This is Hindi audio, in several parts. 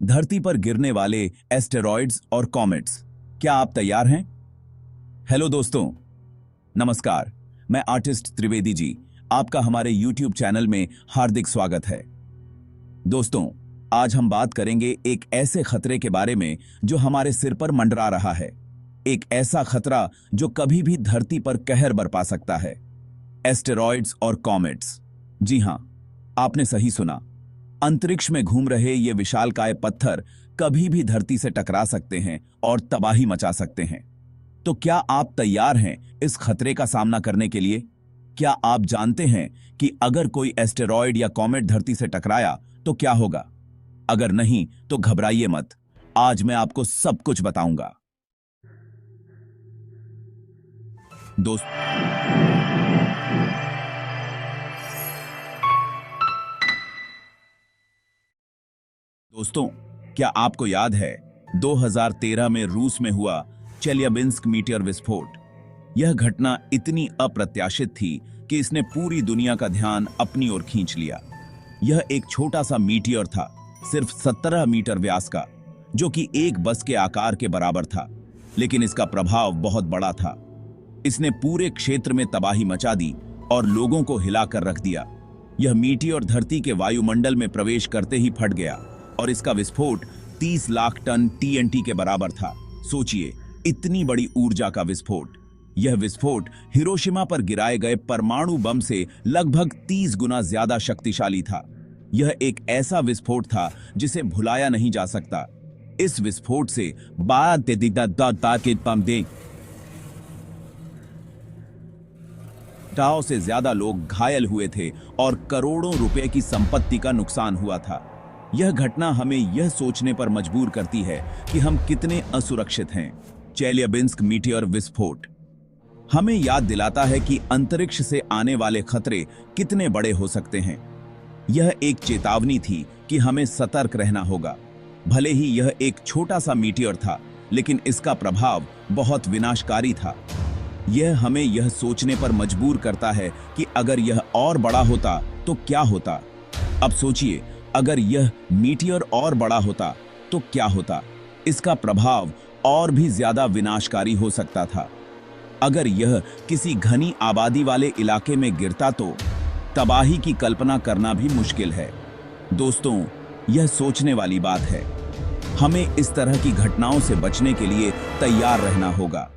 धरती पर गिरने वाले एस्टेरॉइड्स और कॉमेट्स। क्या आप तैयार हैं? हेलो दोस्तों, नमस्कार। मैं आर्टिस्ट त्रिवेदी जी आपका हमारे YouTube चैनल में हार्दिक स्वागत है। दोस्तों, आज हम बात करेंगे एक ऐसे खतरे के बारे में जो हमारे सिर पर मंडरा रहा है। एक ऐसा खतरा जो कभी भी धरती पर कहर बरपा सकता है। एस्टेरॉइड्स और कॉमेट्स। जी हां, आपने सही सुना। अंतरिक्ष में घूम रहे ये विशालकाय पत्थर कभी भी धरती से टकरा सकते हैं और तबाही मचा सकते हैं। तो क्या आप तैयार हैं इस खतरे का सामना करने के लिए? क्या आप जानते हैं कि अगर कोई एस्टेरॉयड या कॉमेट धरती से टकराया तो क्या होगा? अगर नहीं तो घबराइए मत, आज मैं आपको सब कुछ बताऊंगा। दोस्तों, क्या आपको याद है 2013 में रूस में हुआ चेल्याबिंस्क मीटियर विस्फोट? यह घटना इतनी अप्रत्याशित थी कि इसने पूरी दुनिया का ध्यान अपनी ओर खींच लिया। यह एक छोटा सा मीटियर था, सिर्फ 17 मीटर व्यास का, जो कि एक बस के आकार के बराबर था, लेकिन इसका प्रभाव बहुत बड़ा था। इसने पूरे क्षेत्र में तबाही मचा दी और लोगों को हिलाकर रख दिया। यह मीटियर धरती के वायुमंडल में प्रवेश करते ही फट गया और इसका विस्फोट 30 लाख टन TNT के बराबर था। सोचिए, इतनी बड़ी ऊर्जा का विस्फोट। यह विस्फोट हिरोशिमा पर गिराए गए परमाणु बम से लगभग 30 गुना ज्यादा शक्तिशाली था। यह एक ऐसा विस्फोट था जिसे भुलाया नहीं जा सकता। इस विस्फोट से से ज्यादा लोग घायल हुए थे और करोड़ों रुपए की संपत्ति का नुकसान हुआ था। यह घटना हमें यह सोचने पर मजबूर करती है कि हम कितने असुरक्षित हैं। चेल्याबिंस्क मीटियर विस्फोट हमें याद दिलाता है कि अंतरिक्ष से आने वाले खतरे कितने बड़े हो सकते हैं। यह एक चेतावनी थी कि हमें सतर्क रहना होगा। भले ही यह एक छोटा सा मीटियर था, लेकिन इसका प्रभाव बहुत विनाशकारी था। यह हमें यह सोचने पर मजबूर करता है कि अगर यह और बड़ा होता तो क्या होता। अब सोचिए, अगर यह मीटियर और बड़ा होता तो क्या होता? इसका प्रभाव और भी ज्यादा विनाशकारी हो सकता था। अगर यह किसी घनी आबादी वाले इलाके में गिरता तो तबाही की कल्पना करना भी मुश्किल है। दोस्तों, यह सोचने वाली बात है। हमें इस तरह की घटनाओं से बचने के लिए तैयार रहना होगा।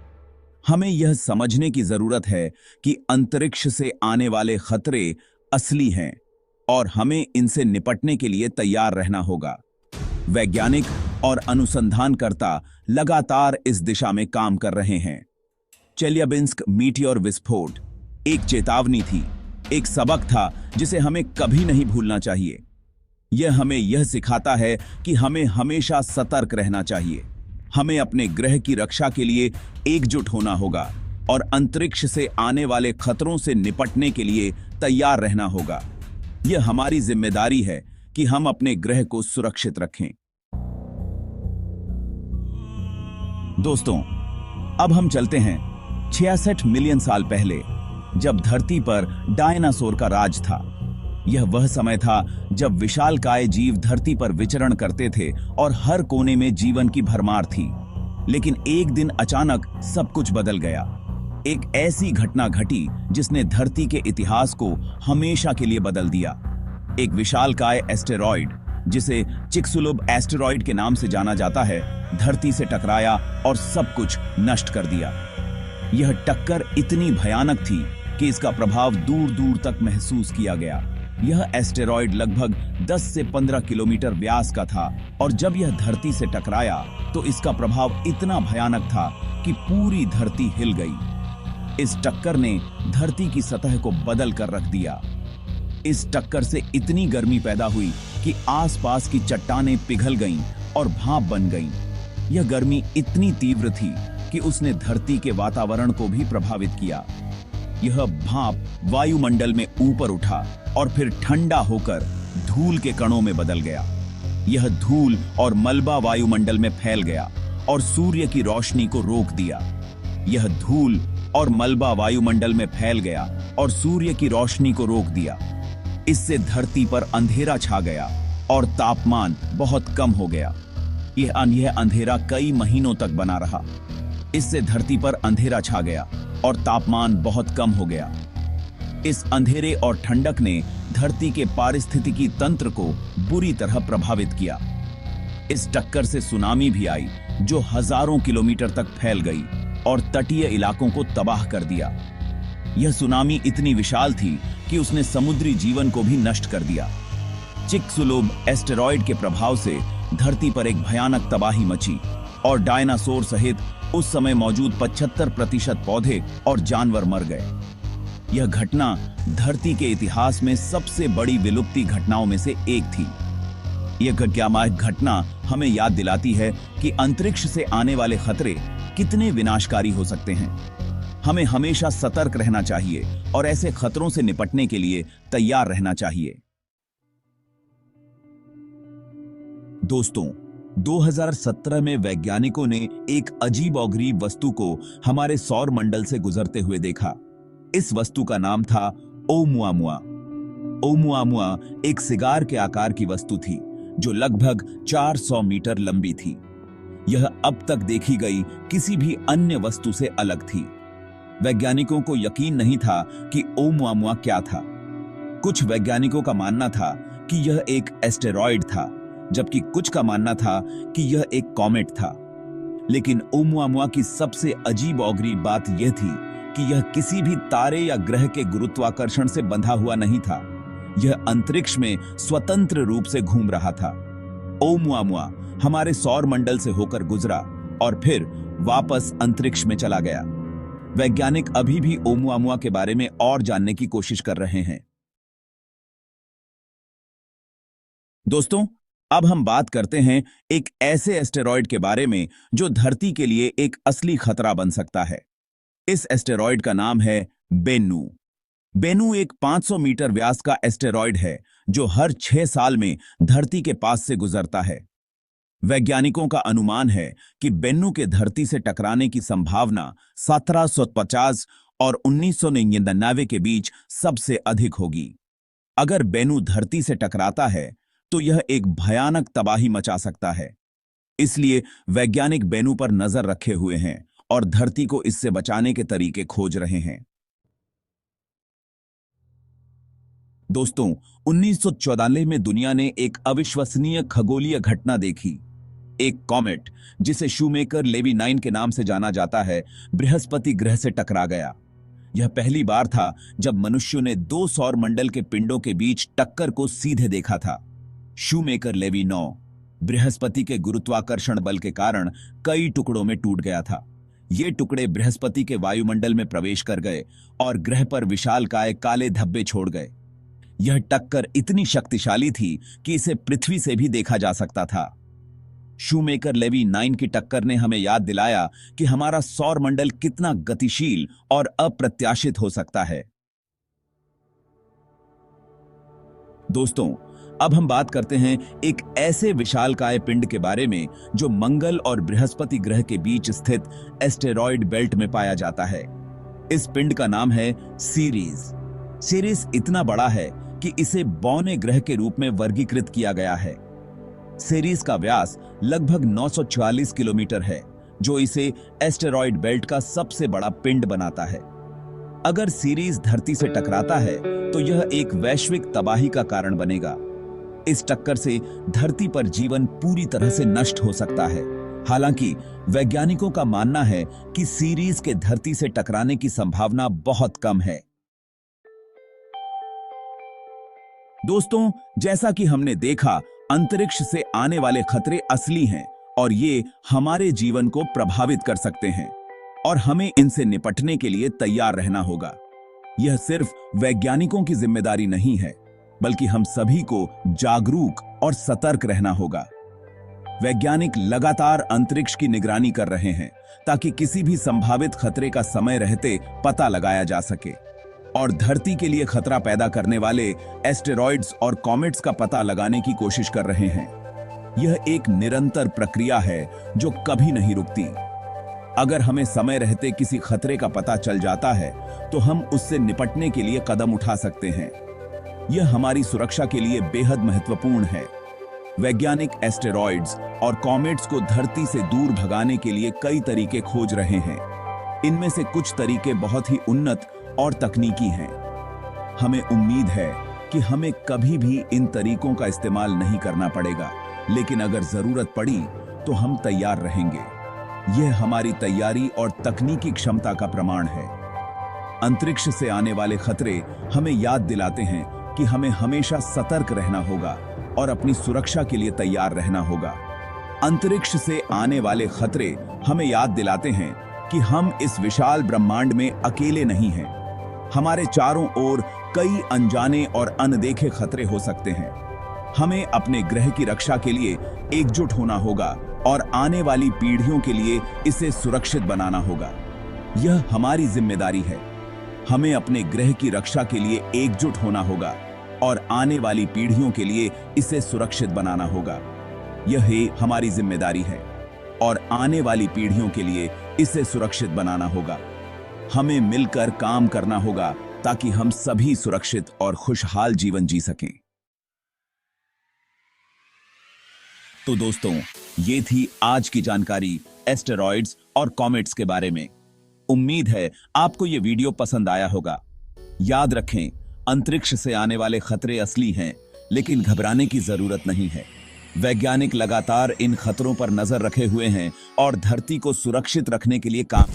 हमें यह समझने की जरूरत है कि अंतरिक्ष से आने वाले खतरे असली हैं और हमें इनसे निपटने के लिए तैयार रहना होगा। वैज्ञानिक और अनुसंधानकर्ता लगातार इस दिशा में काम कर रहे हैं। चेल्याबिंस्क मीटियर विस्फोट एक चेतावनी थी, एक सबक था जिसे हमें कभी नहीं भूलना चाहिए। यह हमें यह सिखाता है कि हमें हमेशा सतर्क रहना चाहिए। हमें अपने ग्रह की रक्षा के लिए एकजुट होना होगा और अंतरिक्ष से आने वाले खतरों से निपटने के लिए तैयार रहना होगा। यह हमारी जिम्मेदारी है कि हम अपने ग्रह को सुरक्षित रखें। दोस्तों, अब हम चलते हैं 66 मिलियन साल पहले, जब धरती पर डायनासोर का राज था। यह वह समय था जब विशालकाय जीव धरती पर विचरण करते थे और हर कोने में जीवन की भरमार थी। लेकिन एक दिन अचानक सब कुछ बदल गया। एक ऐसी घटना घटी जिसने धरती के इतिहास को हमेशा के लिए बदल दिया। एक विशालकाय एस्टेरॉइड, जिसे चिक्सुलुब एस्टेरॉइड के नाम से जाना जाता है, धरती से टकराया और सब कुछ नष्ट कर दिया। यह टक्कर इतनी भयानक थी कि इसका प्रभाव दूर दूर तक महसूस किया गया। यह एस्टेरॉइड लगभग 10 से 15 किलोमीटर व्यास का था और जब यह धरती से टकराया तो इसका प्रभाव इतना भयानक था कि पूरी धरती हिल गई। इस टक्कर ने धरती की सतह को बदल कर रख दिया। इस टक्कर से इतनी गर्मी पैदा हुई कि आसपास की चट्टानें पिघल गईं और भाप बन गईं। यह गर्मी इतनी तीव्र थी कि उसने धरती के वातावरण को भी प्रभावित किया। यह भाप वायुमंडल में ऊपर उठा और फिर ठंडा होकर धूल के कणों में बदल गया। यह धूल और मलबा वायुमंडल में फैल गया और सूर्य की रोशनी को रोक दिया। यह धूल और मलबा वायुमंडल में फैल गया और सूर्य की रोशनी को रोक दिया। इससे धरती पर अंधेरा छा गया और तापमान बहुत कम हो गया। यह अंधेरा कई महीनों तक बना रहा। इससे धरती पर अंधेरा छा गया और तापमान बहुत कम हो गया। इस अंधेरे और ठंडक ने धरती के पारिस्थितिकी तंत्र को बुरी तरह प्रभावित किया। इस टक्कर से सुनामी भी आई जो हजारों किलोमीटर तक फैल गई और तटीय इलाकों को तबाह कर दिया। यह सुनामी इतनी विशाल थी कि उसने समुद्री जीवन को भी नष्ट कर दिया। चिकसुलुब एस्टेरॉयड के प्रभाव से धरती पर एक भयानक तबाही मची और डायनासोर सहित उस समय मौजूद 75% पौधे और जानवर मर गए। यह घटना धरती के इतिहास में सबसे बड़ी विलुप्ति घटनाओं में से एक थी। यह घटना हमें याद दिलाती है कि अंतरिक्ष से आने वाले खतरे कितने विनाशकारी हो सकते हैं। हमें हमेशा सतर्क रहना चाहिए और ऐसे खतरों से निपटने के लिए तैयार रहना चाहिए। दोस्तों, 2017 में वैज्ञानिकों ने एक अजीबोगरीब वस्तु को हमारे सौर मंडल से गुजरते हुए देखा। इस वस्तु का नाम था ओमुआमुआ। ओमुआमुआ एक सिगार के आकार की वस्तु थी जो लगभग 400 मीटर लंबी थी। यह अब तक देखी गई किसी भी अन्य वस्तु से अलग थी। वैज्ञानिकों को यकीन नहीं था कि ओमुआमुआ क्या था। कुछ वैज्ञानिकों का मानना था कि यह एक एस्टेरॉयड था, जबकि कुछ का मानना था कि यह एक कॉमेट था। लेकिन ओमुआमुआ की सबसे अजीबोगरीब बात यह थी कि यह किसी भी तारे या ग्रह के गुरुत्वाकर्षण से बंधा हुआ नहीं था। यह अंतरिक्ष में स्वतंत्र रूप से घूम रहा था। ओमुआमुआ हमारे सौर मंडल से होकर गुजरा और फिर वापस अंतरिक्ष में चला गया। वैज्ञानिक अभी भी ओमुआमुआ के बारे में और जानने की कोशिश कर रहे हैं। दोस्तों, अब हम बात करते हैं एक ऐसे एस्टेरॉयड के बारे में जो धरती के लिए एक असली खतरा बन सकता है। इस एस्टेरॉयड का नाम है बेनू। बेनू एक 500 मीटर व्यास का एस्टेरॉयड है जो हर 6 साल में धरती के पास से गुजरता है। वैज्ञानिकों का अनुमान है कि बेनू के धरती से टकराने की संभावना 1750 और 1999 के बीच सबसे अधिक होगी। अगर बेनू धरती से टकराता है तो यह एक भयानक तबाही मचा सकता है। इसलिए वैज्ञानिक बेनू पर नजर रखे हुए हैं और धरती को इससे बचाने के तरीके खोज रहे हैं। दोस्तों, 1914 में दुनिया ने एक अविश्वसनीय खगोलीय घटना देखी। एक कॉमेट, जिसे शूमेकर लेवी 9 के नाम से जाना जाता है, बृहस्पति ग्रह से टकरा गया। यह पहली बार था जब मनुष्यों ने 2 सौर मंडल के पिंडों के बीच टक्कर को सीधे देखा था। शूमेकर लेवी 9 बृहस्पति के गुरुत्वाकर्षण बल के कारण कई टुकड़ों में टूट गया था। ये टुकड़े बृहस्पति के वायुमंडल में प्रवेश कर गए और ग्रह पर विशालकाय काले धब्बे छोड़ गए। यह टक्कर इतनी शक्तिशाली थी कि इसे पृथ्वी से भी देखा जा सकता था। शूमेकर लेवी 9 की टक्कर ने हमें याद दिलाया कि हमारा सौर मंडल कितना गतिशील और अप्रत्याशित हो सकता है। दोस्तों, अब हम बात करते हैं एक ऐसे विशालकाय पिंड के बारे में जो मंगल और बृहस्पति ग्रह के बीच स्थित एस्टेरॉयड बेल्ट में पाया जाता है। इस पिंड का नाम है सीरीज। सीरीज इतना बड़ा है कि इसे बौने ग्रह के रूप में वर्गीकृत किया गया है। सीरीज का व्यास लगभग 944 किलोमीटर है, जो इसे एस्टेरॉयड बेल्ट का सबसे बड़ा पिंड बनाता है। अगर सीरीज धरती से टकराता है तो यह एक वैश्विक तबाही का कारण बनेगा। इस टक्कर से धरती पर जीवन पूरी तरह से नष्ट हो सकता है। हालांकि वैज्ञानिकों का मानना है कि सीरीज के धरती से टकराने की संभावना बहुत कम है। दोस्तों, जैसा कि हमने देखा, अंतरिक्ष से आने वाले खतरे असली हैं और ये हमारे जीवन को प्रभावित कर सकते हैं और हमें इनसे निपटने के लिए तैयार रहना होगा। यह सिर्फ वैज्ञानिकों की जिम्मेदारी नहीं है, बल्कि हम सभी को जागरूक और सतर्क रहना होगा। वैज्ञानिक लगातार अंतरिक्ष की निगरानी कर रहे हैं ताकि किसी भी संभावित खतरे का समय रहते पता लगाया जा सके और धरती के लिए खतरा पैदा करने वाले एस्टेरॉयड्स और कॉमेट्स का पता लगाने की कोशिश कर रहे हैं। यह एक निरंतर प्रक्रिया है जो कभी नहीं रुकती। अगर हमें समय रहते किसी खतरे का पता चल जाता है तो हम उससे निपटने के लिए कदम उठा सकते हैं। यह हमारी सुरक्षा के लिए बेहद महत्वपूर्ण है वैज्ञानिक एस्टेरॉइड्स और कॉमेट्स को धरती से दूर भगाने के लिए कई तरीके खोज रहे हैं। इनमें से कुछ तरीके बहुत ही उन्नत और तकनीकी हैं। हमें उम्मीद है कि हमें कभी भी इन तरीकों का इस्तेमाल नहीं करना पड़ेगा, लेकिन अगर जरूरत पड़ी तो हम तैयार रहेंगे। यह हमारी तैयारी और तकनीकी क्षमता का प्रमाण है। अंतरिक्ष से आने वाले खतरे हमें याद दिलाते हैं कि हमें हमेशा सतर्क रहना होगा और अपनी सुरक्षा के लिए तैयार रहना होगा। अंतरिक्ष से आने वाले खतरे हमें याद दिलाते हैं कि हम इस विशाल ब्रह्मांड में अकेले नहीं हैं। हमारे चारों ओर कई अनजाने और अनदेखे खतरे हो सकते हैं। हमें अपने ग्रह की रक्षा के लिए एकजुट होना होगा और आने वाली पीढ़ियों के लिए इसे सुरक्षित बनाना होगा। यह हमारी जिम्मेदारी है। हमें अपने ग्रह की रक्षा के लिए एकजुट होना होगा और आने वाली पीढ़ियों के लिए इसे सुरक्षित बनाना होगा। यह हमारी जिम्मेदारी है और आने वाली पीढ़ियों के लिए इसे सुरक्षित बनाना होगा। हमें मिलकर काम करना होगा ताकि हम सभी सुरक्षित और खुशहाल जीवन जी सकें। तो दोस्तों, ये थी आज की जानकारी एस्टेरॉइड्स और कॉमेट्स के बारे में। उम्मीद है आपको ये वीडियो पसंद आया होगा। याद रखें, अंतरिक्ष से आने वाले खतरे असली हैं, लेकिन घबराने की जरूरत नहीं है। वैज्ञानिक लगातार इन खतरों पर नजर रखे हुए हैं और धरती को सुरक्षित रखने के लिए काम